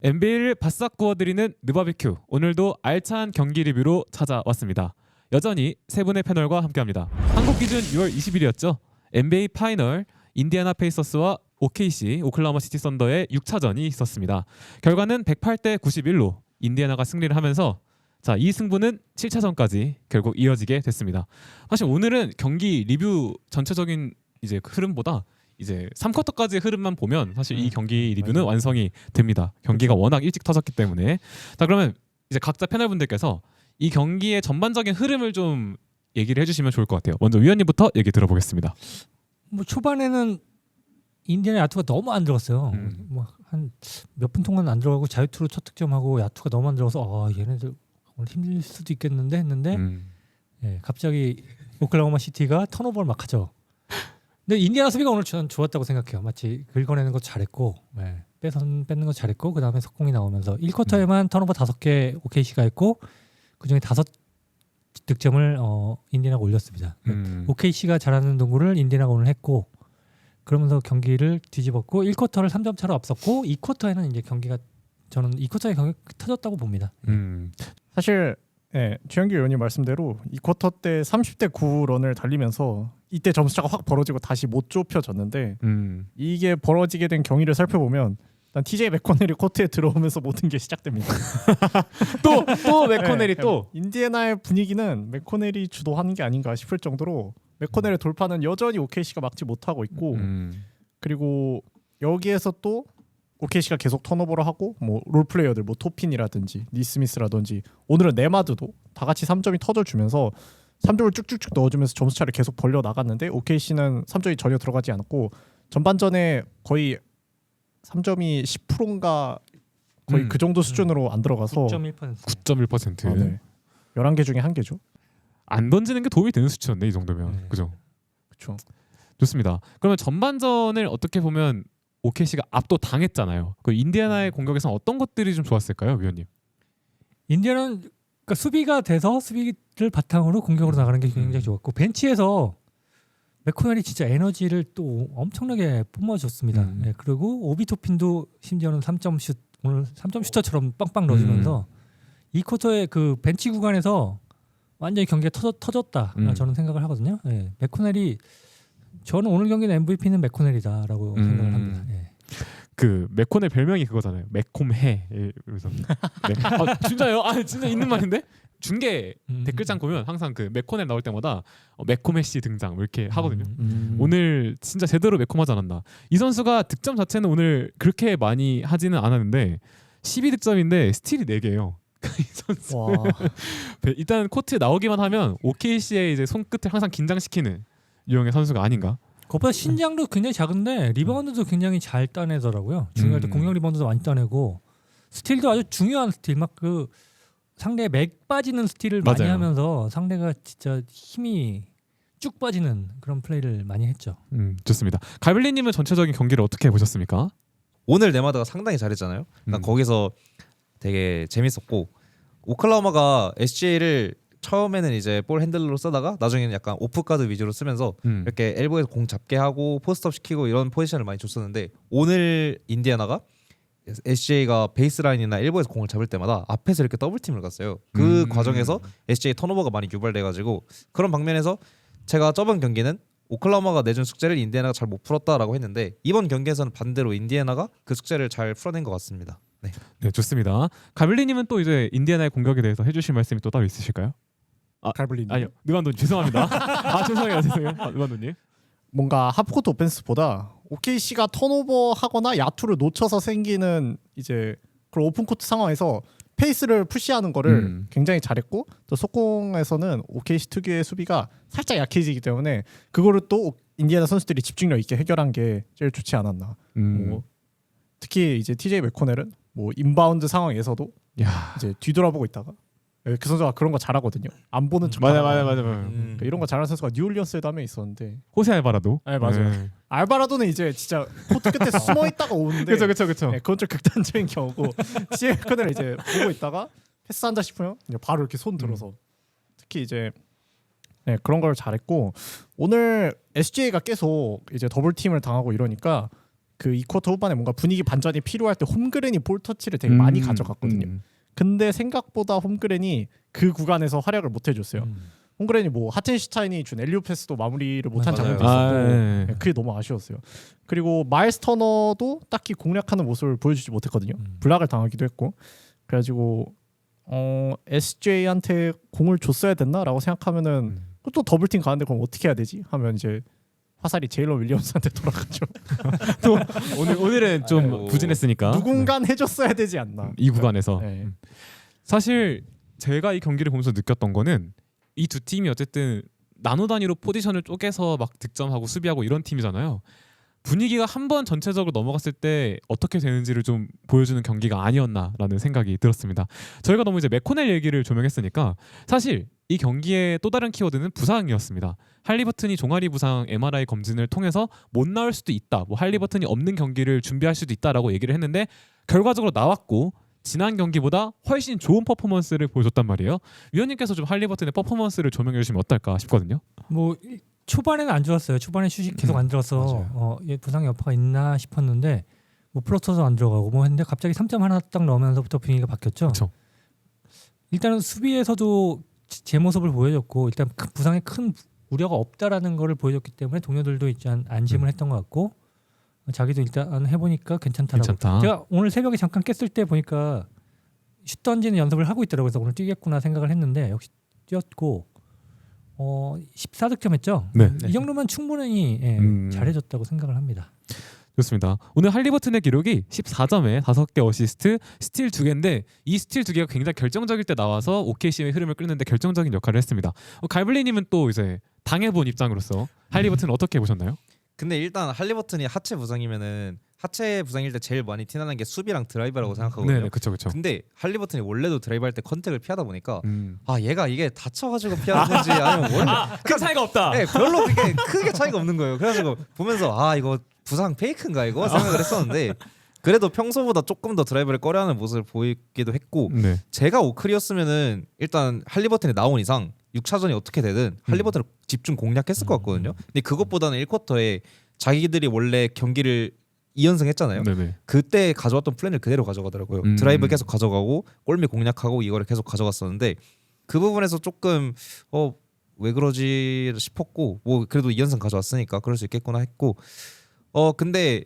NBA를 바싹 구워드리는 느바비큐. 오늘도 알찬 경기 리뷰로 찾아왔습니다. 여전히 세 분의 패널과 함께합니다. 한국 기준 6월 20일이었죠. NBA 파이널 인디애나 페이서스와 OKC 오클라호마 시티 썬더의 6차전이 있었습니다. 결과는 108대 91로 인디애나가 승리를 하면서 이 승부는 7차전까지 결국 이어지게 됐습니다. 사실 오늘은 경기 리뷰 전체적인 이제 흐름보다 이제 3쿼터까지의 흐름만 보면 사실 이 경기 리뷰는 완성이 됩니다. 경기가 워낙 일찍 터졌기 때문에. 자, 그러면 이제 각자 패널분들께서 이 경기의 전반적인 흐름을 좀 얘기를 해주시면 좋을 것 같아요. 먼저 위원님부터 얘기 들어보겠습니다. 뭐 초반에는 인디애나 야투가 너무 안 들어갔어요. 뭐 한 몇 분 동안 안 들어가고 자유투로 첫 득점하고 야투가 너무 안 들어가서 얘네들 오늘 힘들 수도 있겠는데 했는데 갑자기 오클라호마 시티가 턴오버를 막 하죠. 근데 인디애나 수비가 오늘 저는 좋았다고 생각해요. 마치 긁어내는 거 잘했고 뺏는 거 잘했고 그 다음에 속공이 나오면서 1쿼터에만 턴오버 5개 OKC가 했고 그중에 5득점을 인디애나가 올렸습니다. OKC가 잘하는 농구를 인디애나가 오늘 했고 그러면서 경기를 뒤집었고 1쿼터를 3점 차로 앞섰고 2쿼터에는 이제 경기가 저는 2쿼터에 경기가 터졌다고 봅니다. 사실 최영규 의원님 말씀대로 2쿼터 때 30대 9 런을 달리면서 이때 점수차가 확 벌어지고 다시 못 좁혀졌는데 이게 벌어지게 된 경위를 살펴보면 일단 TJ 맥코넬이 코트에 들어오면서 모든 게 시작됩니다. 또 맥코넬이 또 인디애나의 분위기는 맥코넬이 주도하는 게 아닌가 싶을 정도로 맥코넬의 돌파는 여전히 OKC가 막지 못하고 있고 그리고 여기에서 또 OKC가 계속 턴오버를 하고 뭐 롤플레이어들 뭐 토핀이라든지 니스미스라든지 오늘은 네마드도 다 같이 3점이 터져주면서 3점을 쭉쭉쭉 넣어주면서 점수차를 계속 벌려 나갔는데 OKC는 3점이 전혀 들어가지 않았고 전반전에 거의 3점이 10%인가 거의 그 정도 수준으로 안 들어가서 9.1%. 9.1%. 네. 11개 중에 1개죠. 안 던지는 게 도움이 되는 수치였네 이 정도면. 그죠? 그렇죠. 좋습니다. 그러면 전반전을 어떻게 보면 OKC가 압도 당했잖아요. 그 인디애나의 공격에서 어떤 것들이 좀 좋았을까요, 위원님? 인디애나는 그러니까 수비가 돼서 수비를 바탕으로 공격으로 나가는 게 굉장히 좋았고 벤치에서 맥코넬이 진짜 에너지를 또 엄청나게 뿜어줬습니다. 그리고 오비토핀도 심지어는 3점 슛 오늘 3점 슈터처럼 빵빵 넣어주면서 이 쿼터의 그 벤치 구간에서 완전히 경기가 터졌다 저는 생각을 하거든요. 맥코넬이 저는 오늘 경기는 MVP는 맥코넬이다라고 생각을 합니다. 그 맥코넬 별명이 그거잖아요. 맥콤해. 이러면서. 진짜요? 진짜 있는 말인데? 중계 댓글창 보면 항상 그 맥코넬 나올 때마다 맥코메 씨 등장 뭐 이렇게 하거든요. 오늘 진짜 제대로 매콤하지 않았나. 이 선수가 득점 자체는 오늘 그렇게 많이 하지는 않았는데 12득점인데 스틸이 4개예요. 이 선수. 일단 코트에 나오기만 하면 OKC의 이제 손끝을 항상 긴장시키는 유형의 선수가 아닌가. 그것보다 신장도 굉장히 작은데 리바운드도 굉장히 잘 따내더라고요. 중요할 때 공격 리바운드도 많이 따내고 스틸도 아주 중요한 스틸 막 그 상대의 맥 빠지는 스틸을 많이 하면서 상대가 진짜 힘이 쭉 빠지는 그런 플레이를 많이 했죠. 좋습니다. 갈블리님은 전체적인 경기를 어떻게 보셨습니까? 오늘 네마드가 상당히 잘했잖아요. 난 거기서 되게 재밌었고 오클라호마가 SGA를 처음에는 이제 볼 핸들러로 쓰다가 나중에는 약간 오프가드 위주로 쓰면서 이렇게 엘보에서 공 잡게 하고 포스트업 시키고 이런 포지션을 많이 줬었는데 오늘 인디애나가 SGA가 베이스라인이나 엘보에서 공을 잡을 때마다 앞에서 이렇게 더블팀을 갔어요. 그 과정에서 SGA 턴오버가 많이 유발돼가지고 그런 방면에서 제가 저번 경기는 오클라호마가 내준 숙제를 인디애나가 잘 못 풀었다라고 했는데 이번 경기에서는 반대로 인디애나가 그 숙제를 잘 풀어낸 것 같습니다. 네, 좋습니다. 갈블리님은 또 이제 인디애나의 공격에 대해서 해주실 말씀이 또 따로 있으실까요? 갈블리님. 아니요, 느반돈 죄송합니다. 죄송해요. 느반돈님. 뭔가 하프코트 오펜스보다 OKC가 턴오버 하거나 야투를 놓쳐서 생기는 이제 그런 오픈코트 상황에서 페이스를 푸시하는 거를 굉장히 잘했고 또 속공에서는 OKC 특유의 수비가 살짝 약해지기 때문에 그거를 또 인디애나 선수들이 집중력 있게 해결한 게 제일 좋지 않았나. 뭐 특히 이제 TJ 맥코넬은 뭐 인바운드 상황에서도 이제 뒤돌아보고 있다가 그 선수가 그런 거 잘하거든요. 안 보는 척. 맞아. 이런 거 잘하는 선수가 뉴올리언스에도 한 명 있었는데. 호세 알바라도. 네, 맞아요. 알바라도는 이제 진짜 코트 끝에 숨어 있다가 오는데. 그렇죠. 네, 그건 좀 극단적인 경우고. TJ 맥코넬을 이제 보고 있다가 패스한다 싶으면 이제 바로 이렇게 손 들어서. 특히 이제 그런 걸 잘했고 오늘 SGA가 계속 이제 더블 팀을 당하고 이러니까 그 2쿼터 후반에 뭔가 분위기 반전이 필요할 때 홈그랜이 볼 터치를 되게 많이 가져갔거든요. 근데 생각보다 홈그랜이 그 구간에서 활약을 못 해줬어요. 홈그랜이 뭐 하텐슈타인이 준 엘리오 패스도 마무리를 못한 맞아요. 장면도 있었고 네. 그게 너무 아쉬웠어요. 그리고 마일스 터너도 딱히 공략하는 모습을 보여주지 못했거든요. 블락을 당하기도 했고 그래가지고 SJ한테 공을 줬어야 됐나라고 생각하면은 또 더블팀 가는데 그럼 어떻게 해야 되지? 하면 이제 화살이 제일런 윌리엄스한테 돌아가죠. 또 오늘은 좀 아이고. 부진했으니까 누군간 해줬어야 되지 않나. 이 구간에서 네. 사실 제가 이 경기를 보면서 느꼈던 거는 이 두 팀이 어쨌든 나노 단위로 포지션을 쪼개서 막 득점하고 수비하고 이런 팀이잖아요. 분위기가 한번 전체적으로 넘어갔을 때 어떻게 되는지를 좀 보여주는 경기가 아니었나라는 생각이 들었습니다. 저희가 너무 이제 맥코넬 얘기를 조명했으니까 사실 이 경기의 또 다른 키워드는 부상이었습니다. 할리버튼이 종아리 부상 MRI 검진을 통해서 못 나올 수도 있다. 뭐 할리버튼이 없는 경기를 준비할 수도 있다라고 얘기를 했는데 결과적으로 나왔고 지난 경기보다 훨씬 좋은 퍼포먼스를 보여줬단 말이에요. 위원님께서 좀 할리버튼의 퍼포먼스를 조명해 주시면 어떨까 싶거든요. 뭐 초반에는 안 좋았어요. 초반에 슛이 계속 안 들어서 얘 부상 여파가 있나 싶었는데 뭐 플로터도 안 들어가고 뭐 했는데 갑자기 3점 하나 딱 넣으면서부터 분위기가 바뀌었죠. 그쵸. 일단은 수비에서도 제 모습을 보여줬고 일단 부상에 큰 우려가 없다라는 거를 보여줬기 때문에 동료들도 일단 안심을 했던 것 같고 자기도 일단 해보니까 괜찮다라고. 괜찮다. 제가 오늘 새벽에 잠깐 깼을 때 보니까 슛 던지는 연습을 하고 있더라고요. 그래서 오늘 뛰겠구나 생각을 했는데 역시 뛰었고 14득점 했죠. 네. 이 정도면 충분히 잘해줬다고 생각을 합니다. 좋습니다. 오늘 할리버튼의 기록이 14점에 5개 어시스트, 스틸 2개인데 이 스틸 2개가 굉장히 결정적일 때 나와서 OKC의 흐름을 끌는데 결정적인 역할을 했습니다. 갈블리님은 또 이제 당해본 입장으로서 할리버튼 어떻게 보셨나요? 근데 일단 할리버튼이 하체 부상이면은 하체 부상일 때 제일 많이 티나는 게 수비랑 드라이브라고 생각하거든요. 네, 그렇죠, 그렇죠. 근데 할리버튼이 원래도 드라이브할 때 컨택을 피하다 보니까 아 얘가 이게 다쳐가지고 피하는 건지 아니면 원래 큰 차이가 없다. 네, 별로 그렇게 크게 차이가 없는 거예요. 그래가지고 보면서 아 이거 부상 페이크인가 이거 생각을 했었는데 그래도 평소보다 조금 더 드라이브를 꺼려하는 모습을 보이기도 했고 네. 제가 오클이었으면은 일단 할리버튼이 나온 이상 6차전이 어떻게 되든 할리버튼을 집중 공략했을 것 같거든요. 근데 그것보다는 1쿼터에 자기들이 원래 경기를 2연승 했잖아요. 네네. 그때 가져왔던 플랜을 그대로 가져가더라고요. 드라이브 계속 가져가고 골밑 공략하고 이거를 계속 가져갔었는데 그 부분에서 조금 왜 그러지 싶었고 뭐 그래도 2연승 가져왔으니까 그럴 수 있겠구나 했고 근데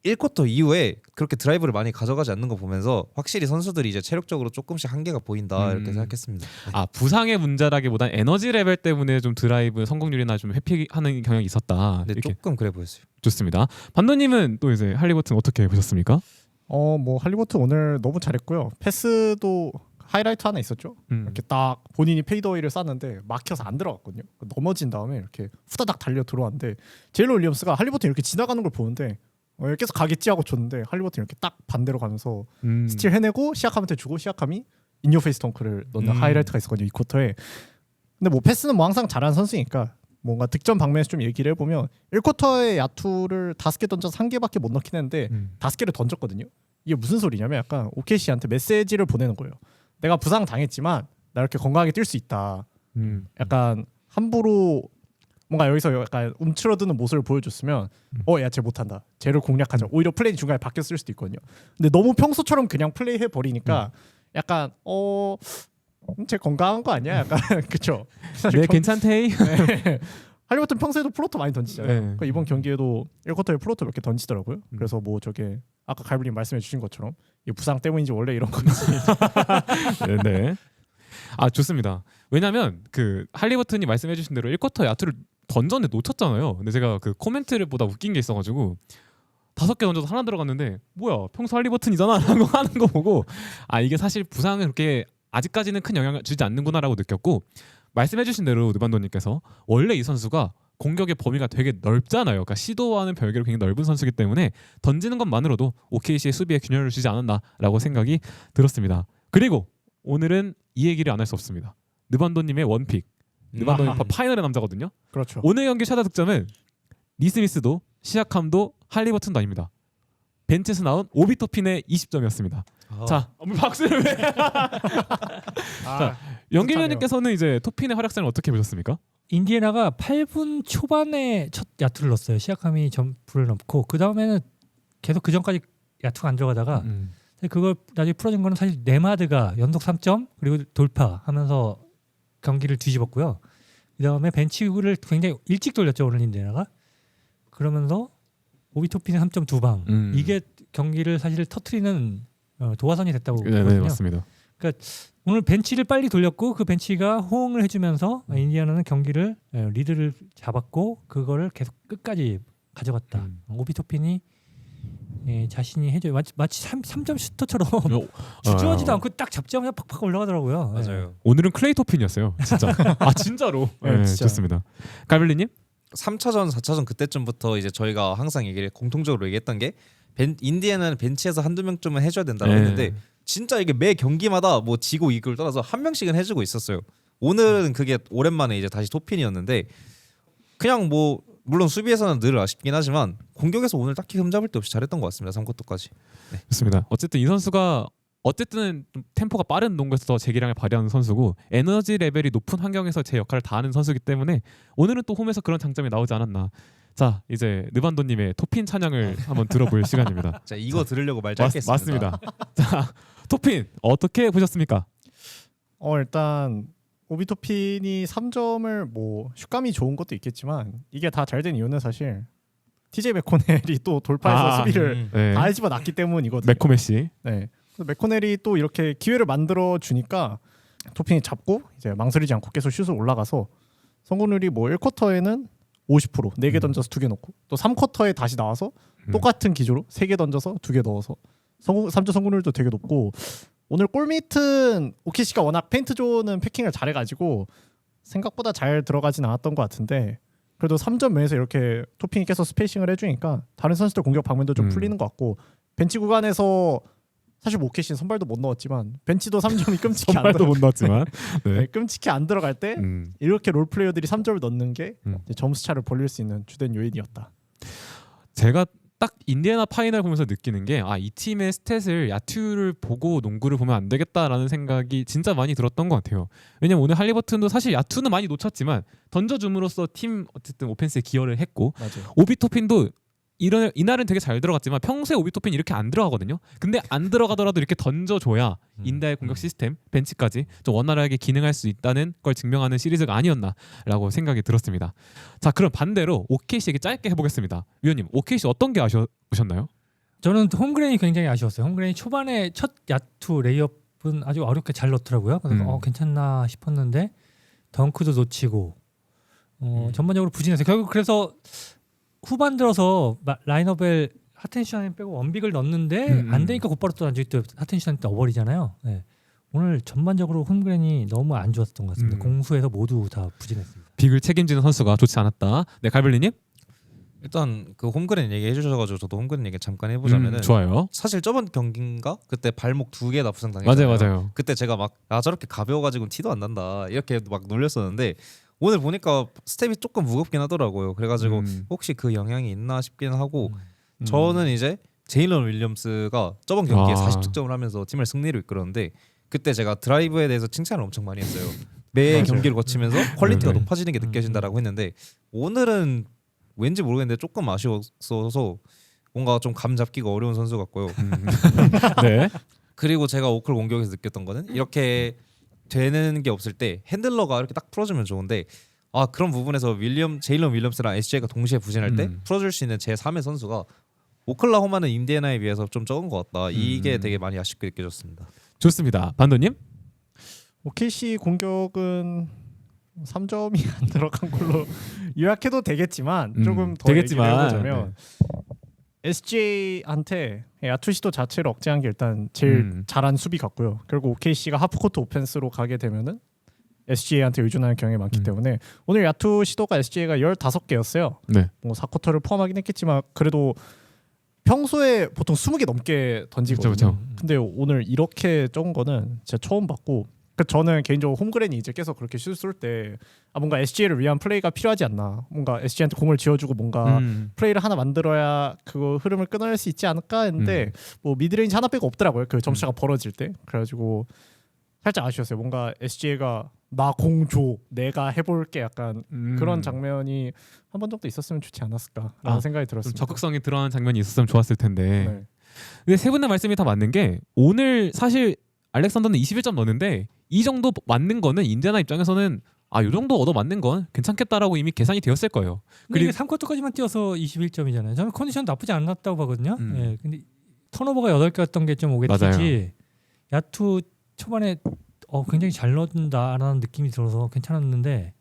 1쿼터 이후에 그렇게 드라이브를 많이 가져가지 않는 거 보면서 확실히 선수들이 이제 체력적으로 조금씩 한계가 보인다 이렇게 생각했습니다. 네. 아 부상의 문제라기보단 에너지 레벨 때문에 좀 드라이브 성공률이나 좀 회피하는 경향이 있었다. 네, 이렇게 조금 그래 보였어요. 좋습니다. 반도님은 또 이제 할리버튼 어떻게 보셨습니까? 뭐 할리버튼 오늘 너무 잘했고요. 패스도 하이라이트 하나 있었죠. 이렇게 딱 본인이 페이더웨이를 쐈는데 막혀서 안 들어갔거든요. 넘어진 다음에 이렇게 후다닥 달려 들어왔는데 제일런 윌리엄스가 할리버튼 이렇게 지나가는 걸 보는데 계속 가겠지 하고 줬는데 할리버튼 이렇게 딱 반대로 가면서 스틸 해내고 시아캄한테 주고 시아캄이 인요 페이스 덩크를 넣는 하이라이트가 있었거든요. 이 쿼터에. 근데 뭐 패스는 뭐 항상 잘하는 선수니까 뭔가 득점 방면에서 좀 얘기를 해보면 1쿼터에 야투를 5개 던져서 1개밖에 못 넣긴 했는데 5개를 던졌거든요. 이게 무슨 소리냐면 약간 OKC한테 메시지를 보내는 거예요. 내가 부상 당했지만 나 이렇게 건강하게 뛸 수 있다. 약간 함부로 뭔가 여기서 약간 움츠러드는 모습을 보여줬으면 야 쟤 못한다. 쟤를 공략하자. 오히려 플레이 중간에 바뀌었을 수도 있거든요. 근데 너무 평소처럼 그냥 플레이해 버리니까 약간 쟤 건강한 거 아니야? 약간 그쵸? 네 괜찮테이. 네. 할리버튼 평소에도 플로터 많이 던지잖아요. 네. 그러니까 이번 경기에도 1쿼터에 플로터 몇 개 던지더라고요. 그래서 뭐 저게 아까 갈블님 말씀해 주신 것처럼 이 부상 때문인지 원래 이런 건지 네. 아 좋습니다. 왜냐하면 그 할리버튼이 말씀해주신 대로 1쿼터 야투를 던졌는데 놓쳤잖아요. 근데 제가 그 코멘트를 보다 웃긴 게 있어가지고 5개 던져서 하나 들어갔는데 뭐야 평소 할리버튼이잖아 라고 하는 거 보고 아 이게 사실 부상을 그렇게 아직까지는 큰 영향을 주지 않는구나라고 느꼈고 말씀해주신 대로 느반도님께서 원래 이 선수가 공격의 범위가 되게 넓잖아요. 그러니까 시도와는 별개로 굉장히 넓은 선수이기 때문에 던지는 것만으로도 OKC의 수비에 균열을 주지 않았나라고 생각이 들었습니다. 그리고 오늘은 이 얘기를 안 할 수 없습니다. 느반도님의 원픽. 느반도님 파이널의 남자거든요. 그렇죠. 오늘 경기 최다 득점은 리스미스도 시아캄도 할리버튼도 아닙니다. 벤치에서 나온 오비 토핀의 20점이었습니다. 자, 박수를 왜? 자, 연기위원님께서는 이제 토핀의 활약상을 어떻게 보셨습니까? 인디애나가 8분 초반에 첫 야투를 넣었어요. 시아캄이 점프를 넣고 그 다음에는 계속 그 전까지 야투가 안 들어가다가 그걸 나중에 풀어준 거는 사실 네마드가 연속 3점 그리고 돌파하면서 경기를 뒤집었고요. 그다음에 벤치를 굉장히 일찍 돌렸죠 오늘 인디애나가. 그러면서 오비 토핀의 3점 2방 이게 경기를 사실 터트리는 도화선이 됐다고 네, 보거든요. 맞습니다. 오늘 벤치를 빨리 돌렸고 그 벤치가 호응을 해주면서 인디애나는 경기를 리드를 잡았고 그거를 계속 끝까지 가져갔다. 오비 토핀이 자신이 해줘요. 마치 3점 슈터처럼 주저하지도 않고 딱 잡자마자 팍팍 올라가더라고요. 맞아요. 오늘은 클레이 토핀이었어요. 진짜. 아 진짜로. 네, 진짜. 좋습니다. 갈빌리님? 3차전, 4차전 그때쯤부터 이제 저희가 항상 공통적으로 얘기했던 게 인디애나는 벤치에서 한두 명쯤은 해줘야 된다고 했는데 진짜 이게 매 경기마다 뭐 지고 이기를 떠나서 한 명씩은 해주고 있었어요. 오늘은 그게 오랜만에 이제 다시 토핀이었는데 그냥 뭐 물론 수비에서는 늘 아쉽긴 하지만 공격에서 오늘 딱히 흠잡을 데 없이 잘했던 것 같습니다. 3쿼터까지. 좋습니다. 어쨌든 이 선수가 어쨌든 좀 템포가 빠른 농구에서 더 재기량을 발휘하는 선수고 에너지 레벨이 높은 환경에서 제 역할을 다하는 선수이기 때문에 오늘은 또 홈에서 그런 장점이 나오지 않았나. 자 이제 느반도님의 토핀 찬양을 한번 들어볼 시간입니다. 자 이거 들으려고 말 짧게 했습니다. 맞습니다. 자 토핀 어떻게 보셨습니까? 일단 오비토핀이 3점을 뭐 슛감이 좋은 것도 있겠지만 이게 다 잘 된 이유는 사실 TJ 맥코넬이 또 돌파해서 수비를 네. 다 집어놨기 때문이거든요. 맥코메시. 네. 그래서 맥코넬이 또 이렇게 기회를 만들어 주니까 토핀이 잡고 이제 망설이지 않고 계속 슛을 올라가서 성공률이 뭐 1쿼터에는 50% 4개 던져서 2개 넣고 또 3쿼터에 다시 나와서 똑같은 기조로 3개 던져서 2개 넣어서 3점 성공률도 되게 높고 오늘 골밑은 오키시가 워낙 페인트 존은 패킹을 잘해가지고 생각보다 잘 들어가진 않았던 것 같은데 그래도 3점 면에서 이렇게 토핑이 계속 스페이싱을 해주니까 다른 선수들 공격 방면도 좀 풀리는 것 같고 벤치 구간에서 사실 오키시는 선발도 못 넣었지만 벤치도 3점이 끔찍히 안 선발도 못 넣었지만 네, 끔찍히 안 들어갈 때 이렇게 롤 플레이어들이 3점을 넣는 게 이제 점수 차를 벌릴 수 있는 주된 요인이었다. 제가 딱 인디애나 파이널 보면서 느끼는 게 이 팀의 스탯을 야투를 보고 농구를 보면 안 되겠다라는 생각이 진짜 많이 들었던 것 같아요. 왜냐면 오늘 할리버튼도 사실 야투는 많이 놓쳤지만 던져줌으로써 팀 어쨌든 오펜스에 기여를 했고 맞아요. 오비토핀도 이날은 되게 잘 들어갔지만 평소에 오비토핀 이렇게 안 들어가거든요. 근데 안 들어가더라도 이렇게 던져줘야 인다의 공격 시스템, 벤치까지 좀 원활하게 기능할 수 있다는 걸 증명하는 시리즈가 아니었나라고 생각이 들었습니다. 자 그럼 반대로 OKC 얘기 짧게 해보겠습니다. 위원님 OKC 어떤 게 아쉬우셨나요? 저는 홈그레인이 굉장히 아쉬웠어요. 홈그레인이 초반에 첫 야투 레이업은 아주 어렵게 잘 넣더라고요. 그래서 괜찮나 싶었는데 덩크도 놓치고 전반적으로 부진했어요. 결국 그래서 후반 들어서 라인업에 하텐시안을 빼고 원빅을 넣었는데 안 되니까 곧바로 또 나중에 또 하텐시안이 또 어버리잖아요. 네. 오늘 전반적으로 홈그레인이 너무 안 좋았던 것 같습니다. 공수에서 모두 다 부진했습니다. 빅을 책임지는 선수가 좋지 않았다. 네 갈벨리님? 일단 그 홈그랜 얘기해 주셔가지고 저도 홈그랜 얘기 잠깐 해보자면은 좋아요. 사실 저번 경기인가 그때 발목 2개 다 부상당했잖아요. 맞아요. 그때 제가 막 저렇게 가벼워가지고 티도 안 난다 이렇게 막 놀렸었는데 오늘 보니까 스텝이 조금 무겁긴 하더라고요. 그래가지고 혹시 그 영향이 있나 싶긴 하고 저는 이제 제일런 윌리엄스가 저번 경기에 40득점을 하면서 팀을 승리로 이끌었는데 그때 제가 드라이브에 대해서 칭찬을 엄청 많이 했어요. 매 맞아요. 경기를 거치면서 퀄리티가 네. 높아지는 게 느껴진다라고 했는데 오늘은 왠지 모르겠는데 조금 아쉬웠어서 뭔가 좀 감 잡기가 어려운 선수 같고요. 네. 그리고 제가 오클 공격에서 느꼈던 거는 이렇게 되는 게 없을 때 핸들러가 이렇게 딱 풀어주면 좋은데 그런 부분에서 제일런 윌리엄스랑 SJ가 동시에 부진할 때 풀어줄 수 있는 제 3의 선수가 오클라호마는 인디애나에 비해서 좀 적은 것 같다. 이게 되게 많이 아쉽게 느껴졌습니다. 좋습니다. 반도님? OKC 공격은 3점이 안 들어간 걸로 요약해도 되겠지만 조금 더 되겠지만, 얘기를 해보자면 SJ한테 야투 시도 자체를 억제한 게 일단 제일 잘한 수비 같고요. 결국 OKC가 하프코트 오펜스로 가게 되면은 SJ한테 의존하는 경향이 많기 때문에 오늘 야투 시도가 SJ가 15개였어요. 네. 뭐 4쿼터를 포함하긴 했겠지만 그래도 평소에 보통 20개 넘게 던지거든요. 그쵸. 근데 오늘 이렇게 적은 거는 진짜 처음 봤고 저는 개인적으로 홈그랜이 이제 계속 그렇게 슛 쏠 때 뭔가 SGA를 위한 플레이가 필요하지 않나, 뭔가 SG한테 공을 지어주고 뭔가 플레이를 하나 만들어야 그 흐름을 끊어낼 수 있지 않을까 했는데 뭐 미드레인지 하나 빼고 없더라고요. 그 점수차가 벌어질 때. 그래가지고 살짝 아쉬웠어요. 뭔가 SGA가 나 공 줘, 내가 해볼게 약간 그런 장 장면이 한 번 정도 있었으면 좋지 않았을까라는 생각이 좀 들었습니다. 적극성이 들어간 장면이 있었으면 좋았을 텐데. 네. 근데 세 분의 말씀이 다 맞는 게 오늘 사실 알렉산더는 21점 넣었는데 이 정도 맞는 거는 인디애나 입장에서는 이 정도 얻어 맞는 건 괜찮겠다라고 이미 계산이 되었을 거예요. 그리고 3쿼터까지만 뛰어서 21점이잖아요. 저는 컨디션 나쁘지 않았다고 보거든요. 예, 근데 턴오버가 8개였던 게 좀 오겠지. 야투 초반에 굉장히 잘 넣는다라는 느낌이 들어서 괜찮았는데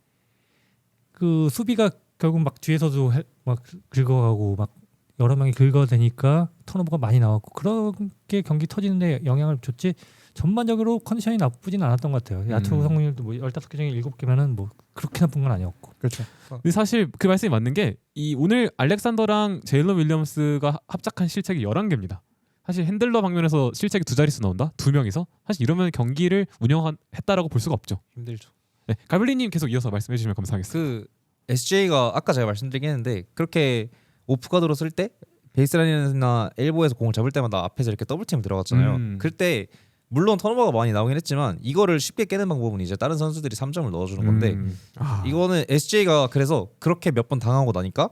그 수비가 결국 막 뒤에서도 막 긁어가고 막 여러 명이 긁어대니까 턴오버가 많이 나왔고 그런 게 경기 터지는데 영향을 줬지 전반적으로 컨디션이 나쁘진 않았던 것 같아요. 야투 성공률도 뭐 15개 중에 7개면은 뭐 그렇게 나쁜 건 아니었고. 그렇죠. 근데 사실 그 말씀이 맞는 게 이 오늘 알렉산더랑 제일런 윌리엄스가 합작한 실책이 11개입니다. 사실 핸들러 방면에서 실책이 2자릿수 나온다? 2명이서? 사실 이러면 경기를 운영했다라고 볼 수가 없죠. 힘들죠. 네, 갈블리님 계속 이어서 말씀해 주시면 감사하겠습니다. 그 SJ가 아까 제가 말씀드리긴 했는데 그렇게 오프가드로 쓸 때 베이스라인이나 엘보에서 공을 잡을 때마다 앞에서 이렇게 더블팀 들어갔잖아요. 그때 물론 턴오버가 많이 나오긴 했지만 이거를 쉽게 깨는 방법은 이제 다른 선수들이 3점을 넣어주는 건데 이거는 SJ가 그래서 그렇게 몇 번 당하고 나니까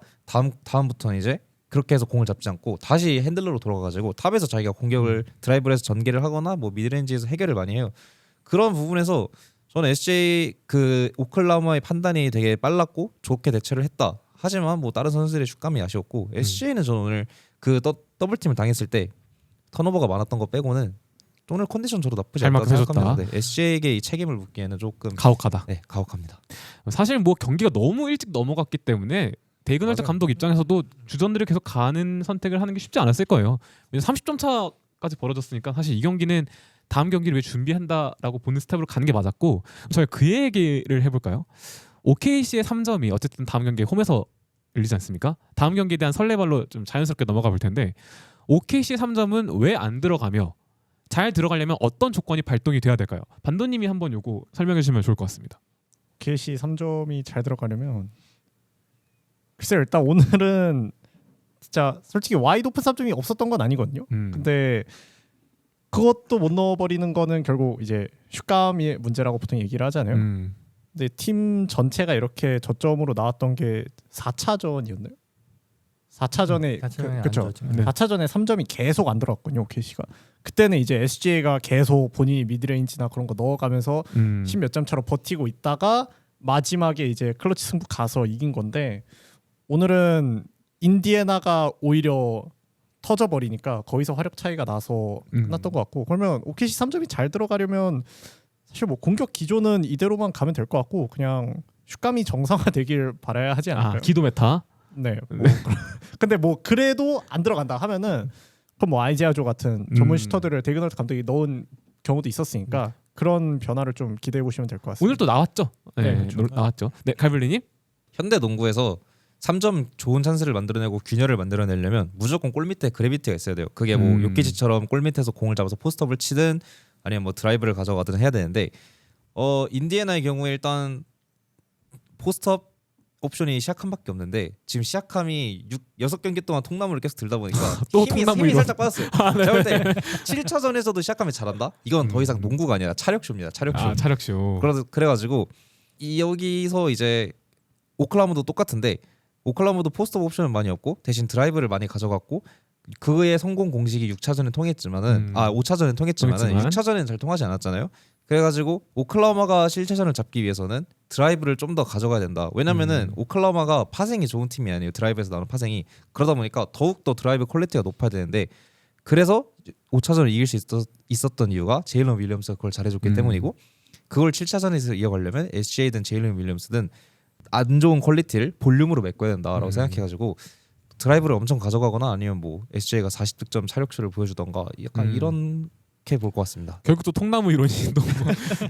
다음부터는 이제 그렇게 해서 공을 잡지 않고 다시 핸들러로 돌아가가지고 탑에서 자기가 공격을 드라이브를 해서 전개를 하거나 뭐 미드레인지에서 해결을 많이 해요. 그런 부분에서 저는 SJ 그 오클라호마의 판단이 되게 빨랐고 좋게 대처를 했다. 하지만 뭐 다른 선수들의 슛감이 아쉬웠고 SJ는 저는 오늘 그 더블팀을 당했을 때 턴오버가 많았던 거 빼고는 오늘 컨디션 저도 나쁘지 않다고 생각합니다. SJ에게 이 책임을 묻기에는 조금 가혹하다. 네, 가혹합니다. 사실 뭐 경기가 너무 일찍 넘어갔기 때문에 데이그널트 감독 입장에서도 주전들을 계속 가는 선택을 하는 게 쉽지 않았을 거예요. 30점 차까지 벌어졌으니까 사실 이 경기는 다음 경기를 왜 준비한다라고 보는 스텝으로 가는 게 맞았고 저희가 그 얘기를 해볼까요? OKC의 3점이 어쨌든 다음 경기에 홈에서 열리지 않습니까? 다음 경기에 대한 설레발로 좀 자연스럽게 넘어가 볼 텐데 OKC의 3점은 왜 안 들어가며 잘 들어가려면 어떤 조건이 발동이 돼야 될까요? 반도님이 한번 요거 설명해 주시면 좋을 것 같습니다. OKC 3점이 잘 들어가려면 글쎄 일단 오늘은 진짜 솔직히 와이드 오픈 3점이 없었던 건 아니거든요. 근데 그것도 못 넣어버리는 거는 결국 이제 슛감의 문제라고 보통 얘기를 하잖아요. 근데 팀 전체가 이렇게 저점으로 나왔던 게 4차전이었나요? 4차전에 그렇죠. 네. 4차전에 3점이 계속 안 들어갔거든요. OKC가. 그때는 이제 SGA가 계속 본인이 미드레인지나 그런 거 넣어가면서 10몇 점 차로 버티고 있다가 마지막에 이제 클러치 승부 가서 이긴 건데 오늘은 인디애나가 오히려 터져버리니까 거기서 화력 차이가 나서 끝났던 것 같고 그러면 OKC 3점이 잘 들어가려면 사실 뭐 공격 기조는 이대로만 가면 될 것 같고 그냥 슛감이 정상화되길 바라야 하지 않을까요? 기도 메타. 네. 근데 뭐 그래도 안 들어간다 하면은 그럼 뭐 아이지아조 같은 전문 슈터들을 데이그널트 감독이 넣은 경우도 있었으니까 그런 변화를 좀 기대해 보시면 될 것 같습니다. 오늘 또 나왔죠. 네, 그렇죠. 나왔죠. 네, 갈블리님. 현대 농구에서 3점 좋은 찬스를 만들어내고 균열을 만들어내려면 무조건 골 밑에 그래비티가 있어야 돼요. 그게 뭐 요키치처럼 골 밑에서 공을 잡아서 포스트업을 치든 아니면 뭐 드라이브를 가져가든 해야 되는데 인디애나의 경우에 일단 포스트업 옵션이 시약함밖에 없는데 지금 시약함이 6경기 동안 통나무를 계속 들다 보니까 또 힘이 통나무 살짝 빠졌어요. 제가 볼 때 7차전에서도 시약함이 잘한다? 이건 더 이상 농구가 아니라 차력쇼입니다. 차력쇼. 차력쇼. 그래가지고 여기서 이제 오클라호마도 똑같은데 오클라호마도 포스트업 옵션은 많이 없고 대신 드라이브를 많이 가져갔고 그의 성공 공식이 6차전에 통했지만은 5차전에 통했지만은 6차전에는 잘 통하지 않았잖아요. 그래가지고 오클라호마가 실체전을 잡기 위해서는 드라이브를 좀 더 가져가야 된다. 왜냐면은 오클라호마가 파생이 좋은 팀이 아니에요. 드라이브에서 나오는 파생이. 그러다 보니까 더욱 더 드라이브 퀄리티가 높아야 되는데 그래서 5차전을 이길 수 있었던 이유가 제일런 윌리엄스가 그걸 잘해줬기 때문이고 그걸 7차전에서 이어가려면 SGA든 제일런 윌리엄스든 안 좋은 퀄리티를 볼륨으로 메꿔야 된다라고 생각해가지고 드라이브를 엄청 가져가거나 아니면 뭐 SGA가 40득점 차력쇼를 보여주던가 약간 이렇게 볼 것 같습니다. 결국 또 통나무 이론이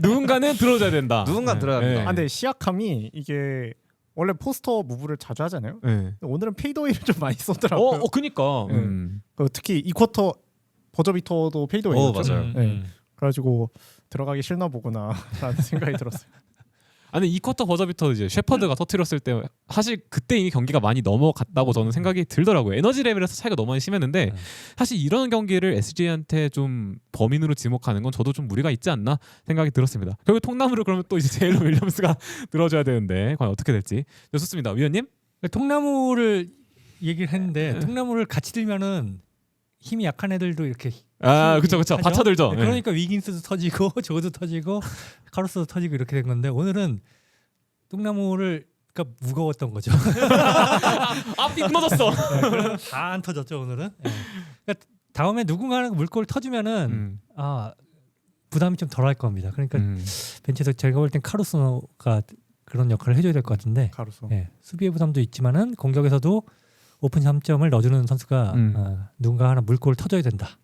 누군가는 들어줘야 된다. 누군가는 들어야 된다. 근데 시약함이 이게 원래 포스터 무브를 자주 하잖아요. 네. 오늘은 페이드웨이를 좀 많이 썼더라고요. 그니까. 특히 이 쿼터 버저비터도 페이드웨이였죠. 맞아요. 그래가지고 들어가기 싫나 보구나라는 생각이 들었어요. 아니 이 쿼터 버저비터 이제 셰퍼드가 터트렸을 때 사실 그때 이미 경기가 많이 넘어갔다고 저는 생각이 들더라고요. 에너지 레벨에서 차이가 너무 많이 심했는데 사실 이런 경기를 SG한테 좀 범인으로 지목하는 건 저도 좀 무리가 있지 않나 생각이 들었습니다. 결국 통나무를 그러면 또 이제 제일로 윌리엄스가 들어줘야 되는데 과연 어떻게 될지. 좋습니다. 위원님. 통나무를 얘기를 했는데 통나무를 같이 들면은 힘이 약한 애들도 이렇게 그쵸 하죠? 받쳐들죠. 그러니까 위긴스도 터지고 저거도 터지고 카루소도 터지고 이렇게 된 건데 오늘은 통나무를 그러니까 무거웠던 거죠. 앞이 무너졌어. 다 안 터졌죠 오늘은. 그러니까 다음에 누군가는 물꼬를 터주면은 부담이 좀 덜할 겁니다. 그러니까 벤치에서 제가 볼 땐 카루소가 그런 역할을 해줘야 될 것 같은데 가로서. 수비의 부담도 있지만은 공격에서도 오픈 3점을 넣어주는 선수가 누군가 하나 물꼬를 터줘야 된다.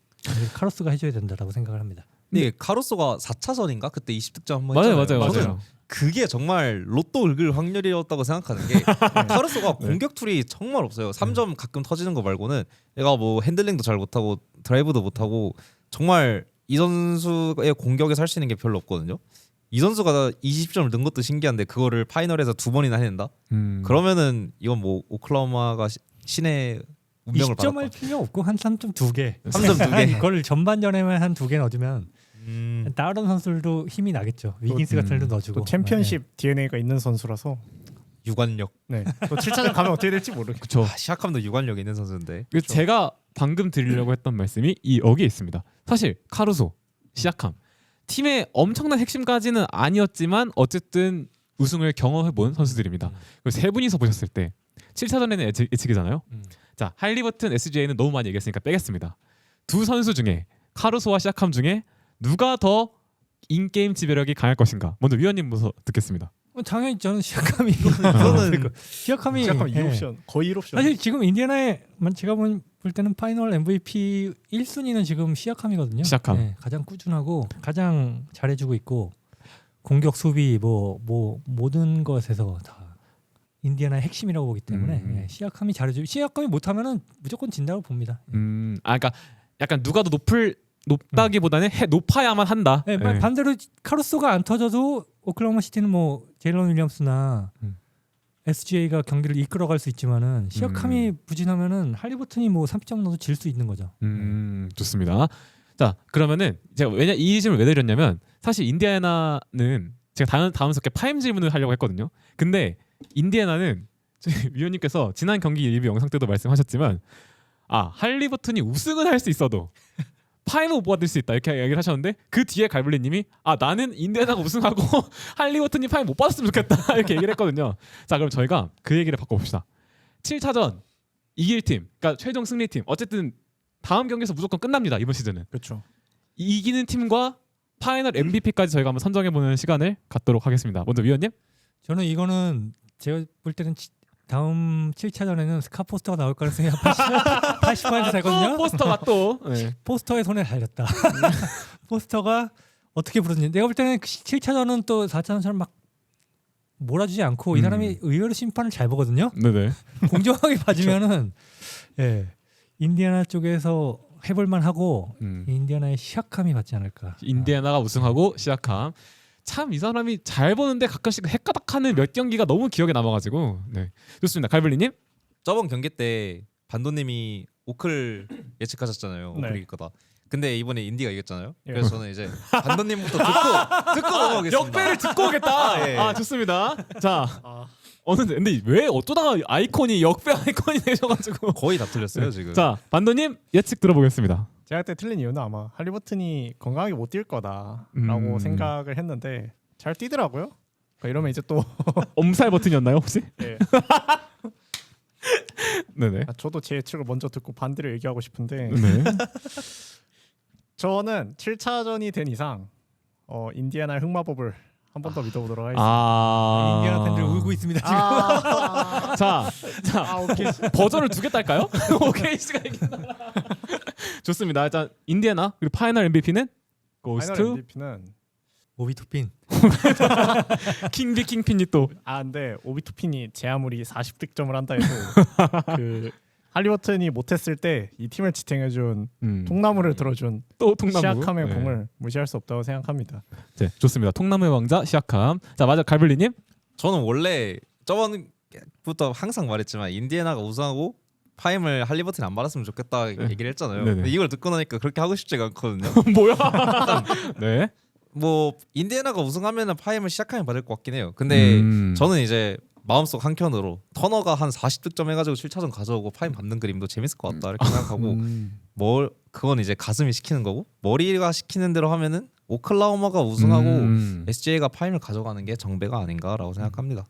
카루소가 해줘야 된다라고 생각을 합니다. 근데 카루소가 4차전인가 그때 20득점 한번 맞아요. 했잖아요. 저는 맞아요. 그게 정말 로또 긁을 확률이었다고 생각하는 게 카루소가 공격 툴이 정말 없어요. 3점 가끔 터지는 거 말고는 얘가 뭐 핸들링도 잘 못하고 드라이브도 못하고 정말 이 선수의 공격에 살 수 있는 게 별로 없거든요. 이 선수가 20점을 넣은 것도 신기한데 그거를 파이널에서 2번이나 해낸다? 그러면은 이건 뭐 오클라호마가 신의 운명을 20점 할 받았다. 필요 없고 한 3점 2개. 3점 2개. 이걸 전반전에만 한 2개 넣어주면 다른 선수들도 힘이 나겠죠. 위긴스 같은 애도 넣어주고. 또 챔피언십 DNA가 있는 선수라서 유관력. 네. 또 7차전 가면 어떻게 될지 모르겠죠. 그쵸. 시작하면도 유관력 있는 선수인데. 그래서 제가 방금 드리려고 했던 말씀이 여기에 있습니다. 사실 카루소, 시아캄 팀의 엄청난 핵심까지는 아니었지만 어쨌든 우승을 경험해본 선수들입니다. 그리고 세 분이서 보셨을 때 7차전에는 예측이잖아요. 자, 할리버튼, SGA는 너무 많이 얘기했으니까 빼겠습니다. 두 선수 중에 카루소와 시아캄 중에 누가 더 인게임 지배력이 강할 것인가? 먼저 위원님부터 듣겠습니다. 당연히 저는 시아캄이 이거는 시아캄이 잠깐 예. 2옵션 거의 1옵션. 사실 지금 인디애나에 제가 볼 때는 파이널 MVP 1순위는 지금 시아캄이거든요. 시아캄. 네, 가장 꾸준하고 가장 잘해주고 있고 공격 수비 뭐 모든 것에서 다 인디애나의 핵심이라고 보기 때문에 시아캄이 잘해주고 시아캄이 못하면은 무조건 진다고 봅니다. 그러니까 약간 누가 더 높다기보다는 높아야만 한다. 네, 예. 반대로 카루소가 안 터져도 오클라호마 시티는 뭐 제일런 윌리엄스나 SGA가 경기를 이끌어갈 수 있지만은 시아캄이 부진하면은 할리버튼이 뭐 30점 넣어도 질 수 있는 거죠. 좋습니다. 자, 그러면은 제가 이 질문을 왜 드렸냐면 사실 인디애나는 제가 다음 석에 파임 질문을 하려고 했거든요. 근데 인디애나는 저희 위원님께서 지난 경기 리뷰 영상 때도 말씀하셨지만 할리버튼이 우승은 할 수 있어도 파임은 못 받을 수 있다 이렇게 얘기를 하셨는데 그 뒤에 갈블리님이 나는 인디애나가 우승하고 할리버튼이 파임 못 받았으면 좋겠다 이렇게 얘기를 했거든요. 자, 그럼 저희가 그 얘기를 바꿔봅시다. 7차전 이길 팀, 그러니까 최종 승리팀 어쨌든 다음 경기에서 무조건 끝납니다. 이번 시즌은 그렇죠. 이기는 팀과 파이널 MVP까지 저희가 한번 선정해보는 시간을 갖도록 하겠습니다. 먼저 위원님. 저는 이거는 제가 볼 때는 다음 7차전에는 스카포스터가 나올 가능성이 80% 되거든요. 포스터가 또 네. 포스터의 손에 달렸다. 포스터가 어떻게 부르는지 내가 볼 때는 7차전은 또 4차전처럼 막 몰아주지 않고 이 사람이 의외로 심판을 잘 보거든요. 네네. 공정하게 봐주면은 인디애나 쪽에서 해볼만 하고 인디애나의 시아캄이 받지 않을까. 인디애나가 우승하고 시아캄. 참 이 사람이 잘 보는데 가끔씩 헷가닥하는 몇 경기가 너무 기억에 남아가지고 네. 좋습니다. 갈블리님. 저번 경기 때 반도님이 오클 예측하셨잖아요. 네. 오클 이길 거다. 근데 이번에 인디가 이겼잖아요. 예. 그래서 저는 이제 반도님부터 듣고 넘어가겠습니다. 역배를 듣고 오겠다. 예. 좋습니다. 자, 근데 왜 어쩌다가 아이콘이 역배 아이콘이 되셔가지고 거의 다 틀렸어요 지금. 자, 반도님 예측 들어보겠습니다. 제가 그때 틀린 이유는 아마 할리버튼이 건강하게 못 뛸 거다라고 생각을 했는데 잘 뛰더라고요. 그러니까 이러면 이제 또 엄살 버튼이었나요 혹시? 네. 네네. 저도 제 예측을 먼저 듣고 반대로 얘기하고 싶은데 네. 저는 7차전이 된 이상 인디애나의 흑마법을 한 번 더 믿어보도록 하겠습니다. 인디애나 팬들 울고 있습니다 지금. 자, 오케이. 버전을 두 개 딸까요? 오케이 씨가 이긴다. 좋습니다. 일단 인디애나 그리고 파이널 MVP는 파이널 고스트 MVP는 오비토핀. 킹빈이 또 근데 오비토핀이 제 아무리 40득점을 한다 해도 그 할리버튼이 못했을 때 이 팀을 지탱해준 통나무를 들어준 또 통나무. 시아캄의 네. 공을 무시할 수 없다고 생각합니다. 네, 좋습니다. 통나무의 왕자 시아캄. 자, 맞아 갈블리님. 저는 원래 저번부터 항상 말했지만 인디애나가 우승하고 파임을 할리버튼이 안 받았으면 좋겠다 얘기를 했잖아요. 네네. 근데 이걸 듣고 나니까 그렇게 하고 싶지가 않거든요. 뭐야? 네. 뭐 인디애나가 우승하면은 파임을 시작하면 받을 것 같긴 해요. 근데 저는 이제 마음속 한켠으로 터너가 한 40득점 해가지고 7차전 가져오고 파임 받는 그림도 재밌을 것 같다 이렇게 생각하고 뭘 그건 이제 가슴이 시키는 거고 머리가 시키는 대로 하면은 오클라호마가 우승하고 SJ가 파임을 가져가는 게 정배가 아닌가라고 생각합니다.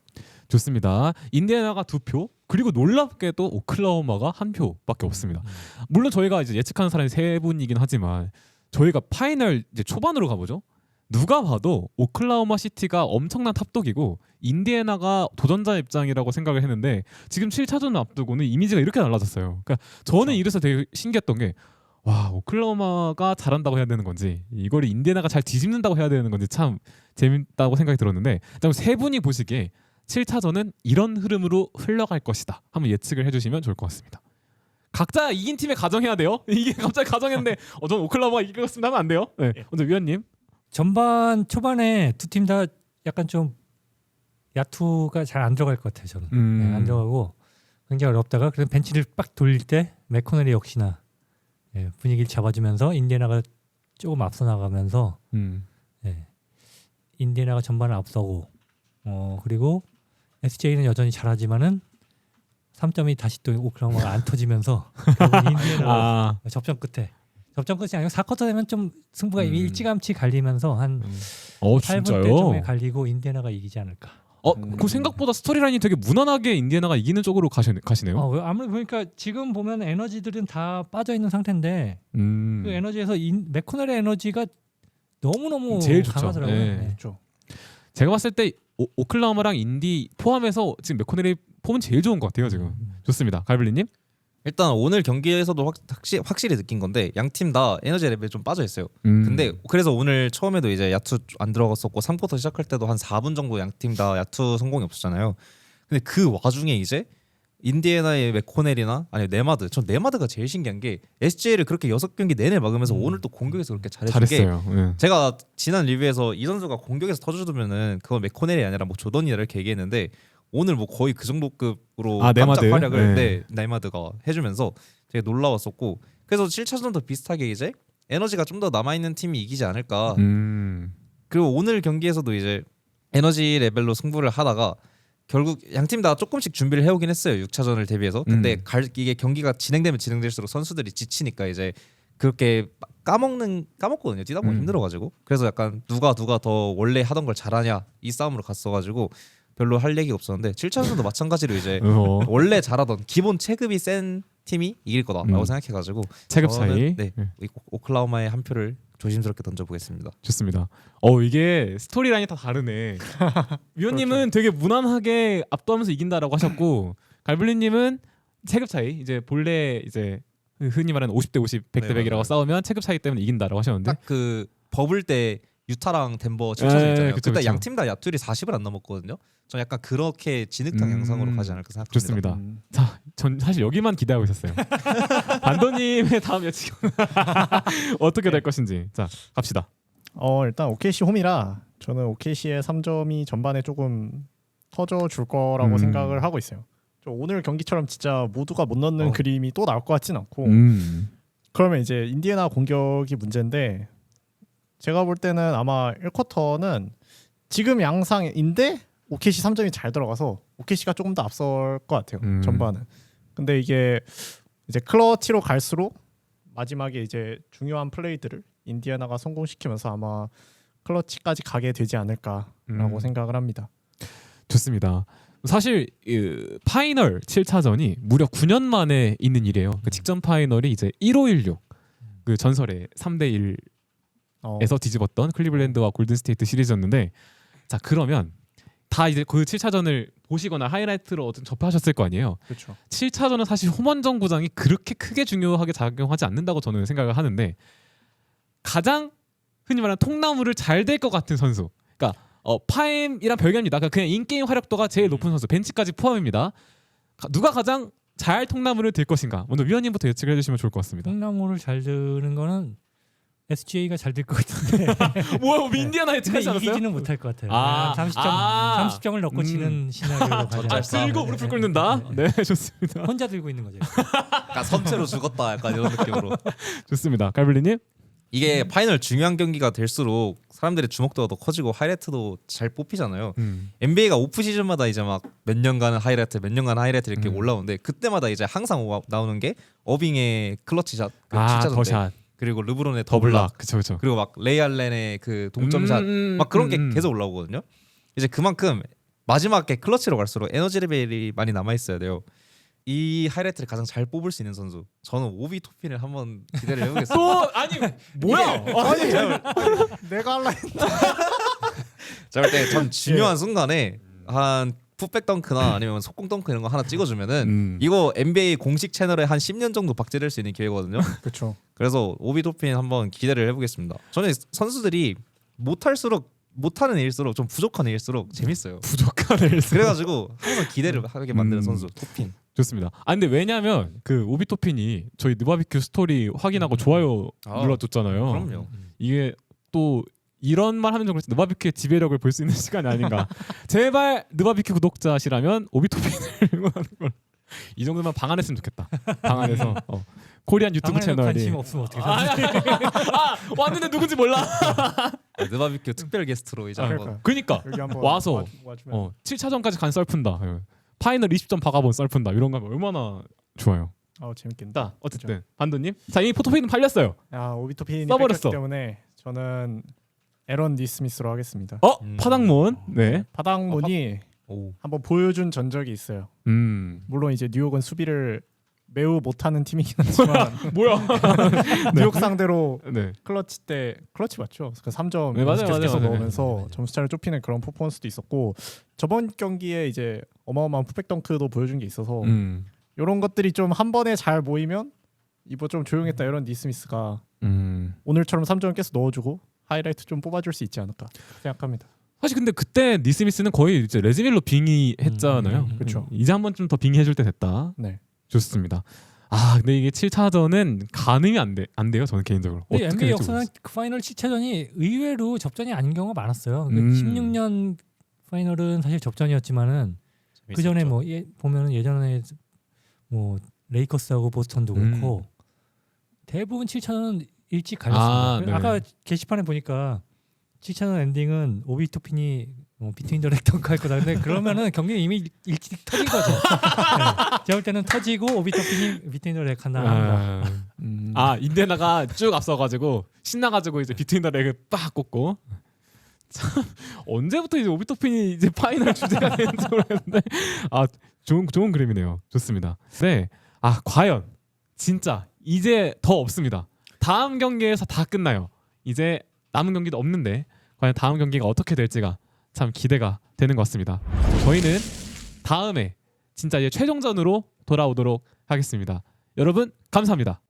좋습니다. 인디애나가 2표, 그리고 놀랍게도 오클라호마가 1표밖에 없습니다. 물론 저희가 이제 예측하는 사람이 3분이긴 하지만 저희가 파이널 이제 초반으로 가보죠. 누가 봐도 오클라호마 시티가 엄청난 탑독이고 인디애나가 도전자 입장이라고 생각을 했는데 지금 7차전을 앞두고는 이미지가 이렇게 달라졌어요. 그러니까 저는 이래서 되게 신기했던 게 와, 오클라호마가 잘한다고 해야 되는 건지 이걸 인디애나가 잘 뒤집는다고 해야 되는 건지 참 재밌다고 생각이 들었는데, 세 분이 보시기에 7차전은 이런 흐름으로 흘러갈 것이다 한번 예측을 해주시면 좋을 것 같습니다. 각자 이긴 팀에 가정해야 돼요. 이게 갑자기 가정했는데 저는 오클라호마가 이겼습니다 하면 안 돼요. 네, 먼저 위원님. 전반 초반에 두 팀 다 약간 좀 야투가 잘 안 들어갈 것 같아요. 저는 네, 안 들어가고 굉장히 어렵다가 그래서 벤치를 빡 돌릴 때 맥코넬이 역시나 분위기를 잡아주면서 인디애나가 조금 앞서 나가면서 인디애나가 전반을 앞서고 그리고 SJ는 여전히 잘하지만은 3점이 다시 또 오클라호마가 안 터지면서 결국 인디애나가 접전 끝이 아니고 4쿼터 되면 좀 승부가 일찌감치 갈리면서 한 8분 진짜요? 때쯤에 갈리고 인디애나가 이기지 않을까. 그 생각보다 스토리라인이 되게 무난하게 인디애나가 이기는 쪽으로 가시네요. 아무래도 보니까 지금 보면 에너지들은 다 빠져 있는 상태인데 그 에너지에서 맥코넬의 에너지가 너무 제일 좋죠. 강하더라고요. 네. 네. 그렇죠. 제가 봤을 때 오클라호마랑 인디 포함해서 지금 맥코넬의 폼은 제일 좋은 것 같아요 지금. 좋습니다. 갈블리님. 일단 오늘 경기에서도 확실히 느낀 건데 양 팀 다 에너지 레벨이 좀 빠져 있어요. 근데 그래서 오늘 처음에도 이제 야투 안 들어갔었고 3쿼터 시작할 때도 한 4분 정도 양 팀 다 야투 성공이 없었잖아요. 근데 그 와중에 이제 인디애나의 맥코넬이나 아니 네마드, 전 네마드가 제일 신기한 게 SJ를 그렇게 6경기 내내 막으면서 오늘 또 공격에서 그렇게 잘했어요. 제가 지난 리뷰에서 이 선수가 공격에서 터져주면은 그건 맥코넬이 아니라 뭐 조던이라 이렇게 얘기했는데 오늘 뭐 거의 그 정도급으로 깜짝 네마드? 활약을 네마드가 해주면서 되게 놀라웠었고, 그래서 7차전도 비슷하게 이제 에너지가 좀 더 남아있는 팀이 이기지 않을까. 그리고 오늘 경기에서도 이제 에너지 레벨로 승부를 하다가 결국 양 팀 다 조금씩 준비를 해오긴 했어요 6차전을 대비해서. 근데 이게 경기가 진행되면 진행될수록 선수들이 지치니까 이제 그렇게 까먹거든요. 뛰다 보면 힘들어가지고. 그래서 약간 누가 더 원래 하던 걸 잘하냐 이 싸움으로 갔어가지고 별로 할 얘기가 없었는데 7차전도 마찬가지로 이제 원래 잘하던 기본 체급이 센 팀이 이길 거다라고 생각해가지고 체급 차이. 오클라호마의 한 표를 조심스럽게 던져보겠습니다. 좋습니다. 이게 스토리라인이 다 다르네. 위원님은 되게 무난하게 압도하면서 이긴다라고 하셨고 갈블리님은 체급 차이, 이제 본래 이제 흔히 말하는 50대 50, 100대 100이라고 싸우면 체급 차이 때문에 이긴다라고 하셨는데 딱 그 버블 때 유타랑 덴버 7차전 있잖아요. 그쵸, 그때 그쵸. 양 팀 다 야투율이 40을 안 넘었거든요. 전 약간 그렇게 진흙탕 양상으로 가지 않을까 생각합니다. 좋습니다. 자, 전 사실 여기만 기대하고 있었어요. 반도님의 다음 예측은 어떻게 될 것인지. 자, 갑시다. 일단 OKC 홈이라 저는 OKC의 3점이 전반에 조금 터져 줄 거라고 생각을 하고 있어요. 오늘 경기처럼 진짜 모두가 못 넣는 그림이 또 나올 것 같진 않고 그러면 이제 인디애나 공격이 문제인데 제가 볼 때는 아마 1쿼터는 지금 양상인데 OKC 3점이 잘 들어가서 OKC가 조금 더 앞설 것 같아요. 전반은. 근데 이게 이제 클러치로 갈수록 마지막에 이제 중요한 플레이들을 인디애나가 성공시키면서 아마 클러치까지 가게 되지 않을까라고 생각을 합니다. 좋습니다. 사실 파이널 7차전이 무려 9년 만에 있는 일이에요. 그 직전 파이널이 이제 1516 그 전설의 3대 1에서 뒤집었던 클리블랜드와 골든스테이트 시리즈였는데, 자 그러면 다 이제 그 7차전을 보시거나 하이라이트로 어떤 접하셨을 거 아니에요. 그렇죠. 7차전은 사실 홈원정 구장이 그렇게 크게 중요하게 작용하지 않는다고 저는 생각을 하는데, 가장 흔히 말하는 통나무를 잘 될 것 같은 선수, 그러니까 파임이란 별개입니다. 그냥 인게임 활약도가 제일 높은 선수, 벤치까지 포함입니다. 누가 가장 잘 통나무를 들 것인가? 먼저 위원님부터 예측을 해주시면 좋을 것 같습니다. 통나무를 잘 드는 거는 SGA가 잘 들 것 같은데 뭐야, 인디아나 예측하지 않았어요? 이기지는 못할 것 같아요. 아, 30점을 넣고 지는 시나리오로 가지 아, 않을까. 들고 무릎을 꿇는다. 네, 좋습니다. 혼자 들고 있는 거죠. 약간 선체로 죽었다 약간 이런 느낌으로. 좋습니다. 갈블리님. 이게 파이널 중요한 경기가 될수록 사람들의 주목도가 더 커지고 하이라이트도 잘 뽑히잖아요. NBA가 오프 시즌마다 이제 막 몇 년간 하이라이트, 몇 년간 하이라이트 이렇게 올라오는데 그때마다 이제 항상 나오는 게 어빙의 클러치샷, 그 칠자전대, 더샷, 그리고 르브론의 더블락, 더블락, 그쵸. 그리고 막 레이 알렌의 그 동점샷, 막 그런 게 계속 올라오거든요. 이제 그만큼 마지막에 클러치로 갈수록 에너지 레벨이 많이 남아 있어야 돼요. 이 하이라이트를 가장 잘 뽑을 수 있는 선수, 저는 오비 토핀을 한번 기대를 해보겠습니다. 또 아니 뭐야? 아니 내가 할라 했는데. 자, 볼 때 전 중요한 순간에 한 풋백 덩크나 아니면 속공 덩크 이런 거 하나 찍어주면은 이거 NBA 공식 채널에 한 10년 정도 박제될 수 있는 기회거든요. 그렇죠. 그래서 오비 토핀 한번 기대를 해보겠습니다. 저는 선수들이 못하는 일일수록 좀 부족한 일일수록 재밌어요. 부족한 일. 그래가지고 항상 기대를 하게 만드는 선수 토핀. 좋습니다. 아 근데 왜냐면 그 오비 토핀이 저희 느바비큐 스토리 확인하고 좋아요 눌러줬잖아요. 그럼요. 이게 또 이런 말 하면 좀 그렇지 느바비큐의 지배력을 볼 수 있는 시간이 아닌가. 제발 느바비큐 구독자시라면 오비 토핀을 응원하는 걸. 이 정도면 방안했으면 좋겠다. 방안에서 코리안 유튜브 채널이 관심 없으면 어떻게 하지? 왔는데 누군지 몰라. 느바비큐 특별 게스트로 이제 한번. 그러니까 여기 한번 와서 와주면 7차전까지 간 썰푼다. 파이널 20점 박아본 썰푼다. 이런 거 하면 얼마나 좋아요. 재밌겠다. 자, 어쨌든 반도님. 자, 이 포토페이는 팔렸어요. 오비토핀이 써버렸어. 뺏겼기 때문에 저는 에런 니스미스로 하겠습니다. 파닥몬. 네. 파닥몬이 오. 한번 보여준 전적이 있어요. 물론 이제 뉴욕은 수비를 매우 못하는 팀이긴 하지만 뭐야? 뉴욕 상대로 네. 클러치 맞죠? 그 3점 네, 맞아요, 계속 맞아요. 넣으면서 맞아요. 점수차를 좁히는 그런 퍼포먼스도 있었고 저번 경기에 이제 어마어마한 풋백 덩크도 보여준 게 있어서 이런 것들이 좀 한 번에 잘 모이면 이번 좀 조용했다 이런 니스미스가 오늘처럼 3점을 계속 넣어주고 하이라이트 좀 뽑아줄 수 있지 않을까 생각합니다. 사실 근데 그때 니스미스는 거의 이제 레즈밀로 빙의했잖아요. 그쵸. 이제 한 번 좀 더 빙의해줄 때 됐다. 네. 좋습니다. 아 근데 이게 7차전은 가늠이 안 돼요. 저는 개인적으로. 근데 어떻게 NBA 될지 역사는 모르겠어요. 그 파이널 7차전이 의외로 접전이 아닌 경우가 많았어요. 16년 파이널은 사실 접전이었지만은 그 전에 뭐 보면은 예전에 뭐 레이커스하고 보스턴도 그렇고 대부분 7차전은 일찍 갈렸습니다. 아까 게시판에 보니까 7차전 엔딩은 오비 토핀이 비트윈 더 렉 덩크 할 거다. 근데 그러면은 경기는 이미 일찍 터진 거죠. 네. 제가 볼 때는 터지고 오비 토핀이 비트윈 더 렉 한다 합니다. 인디애나가 쭉 앞서가지고 신나가지고 이제 비트윈 더 렉을 빡 꽂고. 참 언제부터 이제 오비 토핀이 이제 파이널 주제가 되는지 모르겠는데 좋은 그림이네요. 좋습니다. 네. 과연 진짜 이제 더 없습니다. 다음 경기에서 다 끝나요. 이제 남은 경기도 없는데 과연 다음 경기가 어떻게 될지가 참 기대가 되는 것 같습니다. 저희는 다음에 진짜 이제 최종전으로 돌아오도록 하겠습니다. 여러분 감사합니다.